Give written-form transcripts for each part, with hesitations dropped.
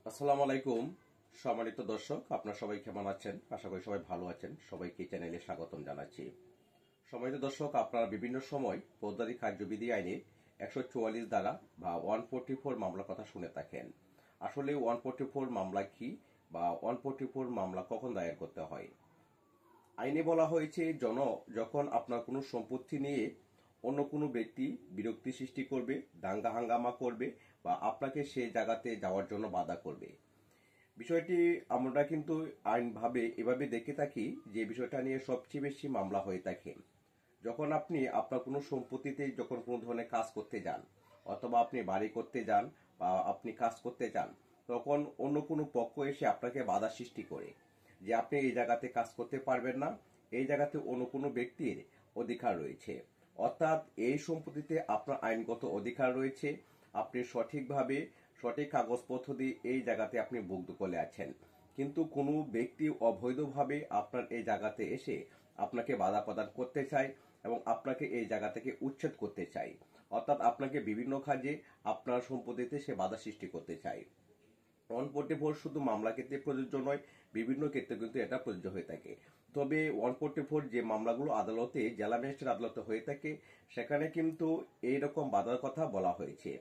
আসসালামু আলাইকুম। সম্মানিত দর্শক, আপনারা সবাই কেমন আছেন? আশা করি সবাই ভালো আছেন। সবাইকে চ্যানেলে স্বাগতম জানাচ্ছি। সম্মানিত দর্শক, আপনারা বিভিন্ন সময় ফৌজদারি কার্যবিধি আইনে 144 ধারা বা 144 মামলার কথা শুনে থাকেন। আসলে 144 মামলা কি বা 144 মামলা কখন দায়ের করতে হয়? আইনে বলা হয়েছে যখন আপনার কোনো সম্পত্তি নিয়ে অন্য কোনো ব্যক্তি বিরক্তি সৃষ্টি করবে, দাঙ্গা হাঙ্গামা করবে বা আপনাকে সেই জায়গাতে যাওয়ার জন্য বাধা করবে। বিষয়টি আমরা কিন্তু আইনভাবে এভাবে দেখে থাকি যে বিষয়টা নিয়ে সবচেয়ে বেশি মামলা হয়ে থাকে যখন আপনি আপনার কোনো সম্পত্তিতে যখন কোনো ধরনের কাজ করতে যান, অথবা আপনি বাড়ি করতে যান বা আপনি কাজ করতে যান, তখন অন্য কোনো পক্ষ এসে আপনাকে বাধা সৃষ্টি করে যে আপনি এই জায়গাতে কাজ করতে পারবেন না, এই জায়গাতে অন্য কোনো ব্যক্তির অধিকার রয়েছে। অর্থাৎ এই সম্পত্তিতে আপনার আইনগত অধিকার রয়েছে, আপনি সঠিকভাবে সঠিক কাগজপত্র দিয়ে এই জায়গাতে আপনি ভোগ দখলে আছেন, কিন্তু কোনো ব্যক্তি অবৈধভাবে আপনার এই জায়গাতে এসে আপনাকে বাধা প্রদান করতে চায় এবং আপনাকে এই জায়গা থেকে উচ্ছেদ করতে চায়। অর্থাৎ আপনাকে বিভিন্ন কাজে আপনার সম্পত্তিতে সে বাধা সৃষ্টি করতে চায়। 144 শুধু মামলা ক্ষেত্রে প্রযোজ্য নয়, বিভিন্ন ক্ষেত্রে কিন্তু এটা প্রযোজ্য হয়ে থাকে। তবে 144 যে মামলাগুলো আদালতে, জেলা ম্যাজিস্ট্রেট আদালতে হয়ে থাকে, সেখানে কিন্তু এইরকম বাধার কথা বলা হয়েছে।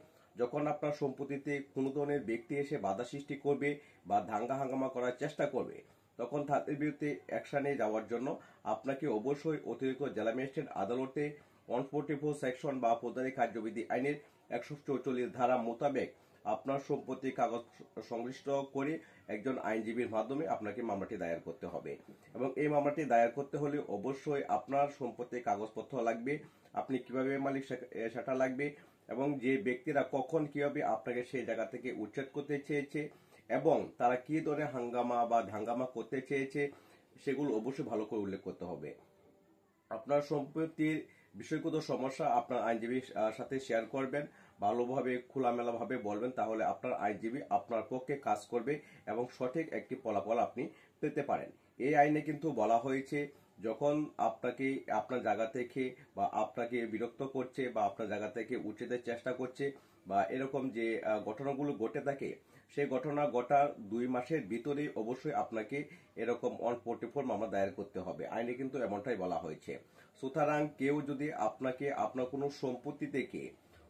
যখন আপনার সম্পত্তিতে কোনো ধরনের ব্যক্তি এসে বাধা সৃষ্টি করবে বা দাঙ্গা হাঙ্গামা করার চেষ্টা করবে, তখন তাদের বিরুদ্ধে অ্যাকশনে যাওয়ার জন্য আপনাকে অবশ্যই অতিরিক্ত জেলা ম্যাজিস্ট্রেট আদালতে 144 সেকশন বা ফৌজদারি কার্যবিধি আইনের 144 ধারা মোতাবেক আপনার সম্পত্তির কাগজ সংশ্লিষ্ট করে একজন আইনজীবীর মাধ্যমে আপনাকে মামলাটি দায়ের করতে হবে। এবং এই মামলাটি দায়ের করতে হলে অবশ্যই আপনার সম্পত্তির কাগজপত্র লাগবে, আপনি কিভাবে মালিক সেটা লাগবে, এবং যে ব্যক্তিরা কখন কিভাবে আপনাকে সেই জায়গা থেকে উচ্ছেদ করতে চেয়েছে এবং তারা কি ধরনের হাঙ্গামা বা ধাঙ্গামা করতে চেয়েছে সেগুলো অবশ্যই ভালো করে উল্লেখ করতে হবে। আপনার সম্পত্তির বিষয়গত সমস্যা আপনার আইনজীবীর সাথে শেয়ার করবেন, ভালোভাবে খোলামেলাভাবে বলবেন, তাহলে আপনার আইনজীবী আপনার পক্ষে কাজ করবে এবং সঠিক একটি ফলাফল আপনি পেতে পারেন। এই আইনে কিন্তু বলা হয়েছে যখন আপনাকে আপনার জায়গা থেকে বা আপনাকে বিরক্ত করছে বা আপনার জায়গা থেকে উচ্ছেদের চেষ্টা করছে বা এরকম যে ঘটনাগুলো ঘটে থাকে, সেই ঘটনা ঘটার 2 মাসের ভিতরে অবশ্যই আপনাকে এরকম 144 মামলা দায়ের করতে হবে। আইনে কিন্তু এমনটাই বলা হয়েছে। সুতরাং কেউ যদি আপনাকে আপনার কোনো সম্পত্তি থেকে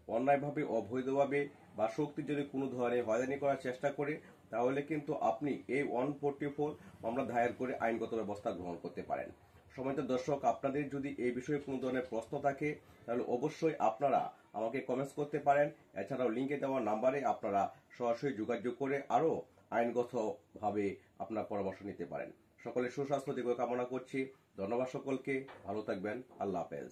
অন্যায়ভাবে, অবৈধভাবে বা শক্তি যদি কোনো ধরনের হয়রানি করার চেষ্টা করে, তাহলে কিন্তু আপনি এই 144 মামলা দায়ের করে আইনগত ব্যবস্থা গ্রহণ করতে পারেন। সম্মানিত দর্শক, আপনাদের যদি এই বিষয়ে কোনো ধরনের প্রশ্ন থাকে তাহলে অবশ্যই আপনারা আমাকে কমেন্টস করতে পারেন। এছাড়াও লিঙ্কে দেওয়া নাম্বারে আপনারা সরাসরি যোগাযোগ করে আরও আইনগতভাবে আপনার পরামর্শ নিতে পারেন। সকলের সুস্বাস্থ্য দিকে কামনা করছি। ধন্যবাদ সকলকে, ভালো থাকবেন। আল্লাহ হাফেজ।